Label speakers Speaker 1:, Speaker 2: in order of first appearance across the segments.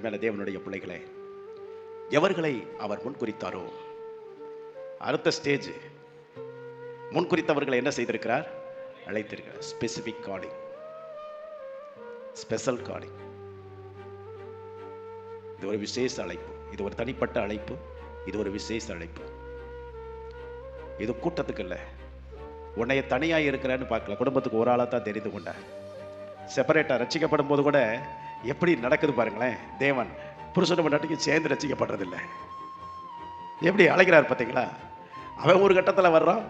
Speaker 1: மேல தேவனுடைய பிள்ளைகளே, எவர்களை அவர் முன்குறித்தாரோ அடுத்த ஸ்டேஜ் முன்குறித்தவர்களை என்ன செய்திருக்கிறார்? அழைத்திருக்கிறார். Specific calling, special calling. இது ஒரு விசேஷ அழைப்பு, இது ஒரு தனிப்பட்ட அழைப்பு, இது ஒரு விசேஷ அழைப்பு. இது கூட்டத்துக்கு இல்லை. உன்னைய தனியாக இருக்கிறேன்னு பார்க்கல, குடும்பத்துக்கு ஒரு ஆளாக தான் தெரிந்து கொண்டார். செப்பரேட்டாக ரசிக்கப்படும் போது கூட எப்படி நடக்குது பாருங்களேன். தேவன் புருஷனை முன்னாடிக்கு சேர்ந்து ரசிக்கப்படுறதில்லை. எப்படி அழைக்கிறார் பார்த்தீங்களா? அவன் ஒரு கட்டத்தில் வர்றான்,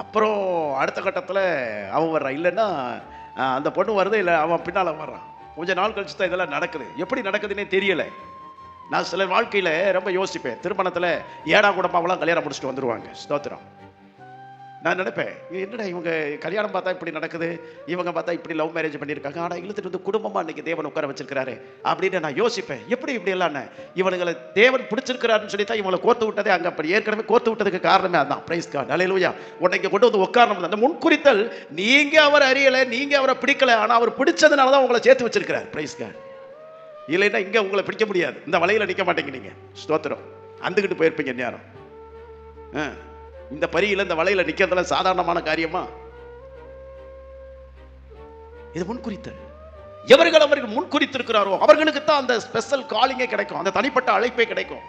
Speaker 1: அப்புறம் அடுத்த கட்டத்தில் அவன் வர்றான். இல்லைன்னா அந்த பொண்ணு வருது, இல்லை அவன் பின்னால் வர்றான். கொஞ்சம் நாள் கழிச்சு தான் இதெல்லாம் நடக்குது. எப்படி நடக்குதுன்னே தெரியலை. நான் சில வாழ்க்கையில் ரொம்ப யோசிப்பேன். திருமணத்தில் ஏடா குடம்பாவெல்லாம் கல்யாணம் முடிச்சுட்டு வந்துடுவாங்க. ஸ்தோத்திரம். நான் நினைப்பேன், என்னடா இவங்க கல்யாணம் பார்த்தா இப்படி நடக்குது, இவங்க பார்த்தா இப்படி லவ் மேரேஜ் பண்ணியிருக்காங்க, ஆனால் இழுத்துட்டு வந்து குடும்பமாக இன்றைக்கி தேவன் உட்கார வச்சிருக்கிறாரு அப்படின்னு நான் யோசிப்பேன். எப்படி இப்படி எல்லாம் இவனுங்களை தேவன் பிடிச்சிருக்கிறாருன்னு சொல்லி தான் இவங்களை கோர்த்து விட்டதே. அங்கே அப்படி ஏற்கனவே கோர்த்து விட்டதுக்கு காரணமே அதான். பிரைஸ் காட், அல்லேலூயா. உன்னைக்கு கொண்டு வந்து உட்காரணும். அந்த முன்குறித்தல், நீங்கள் அவரை அறியலை, நீங்கள் அவரை பிடிக்கலை, ஆனால் அவர் பிடிச்சதுனால தான் உங்களை சேர்த்து வச்சிருக்கிறார். பிரைஸ் காட். இல்லைன்னா இங்கே உங்களை பிடிக்க முடியாது. இந்த வலையில் நிற்க மாட்டேங்க நீங்கள். ஸ்தோத்திரம். அந்துக்கிட்டு போயிருப்பீங்க நேரம். இந்த பரியில இந்த வலையில நிக்கிறதுல சாதாரணமான காரியமா? இது முன்குறித்தல். எவர்கள் அவர்கள் முன்குறித்திருக்கிறாரோ அவர்களுக்கு தான் அந்த ஸ்பெஷல் காலிங்கே கிடைக்கும், அந்த தனிப்பட்ட அழைப்பே கிடைக்கும்.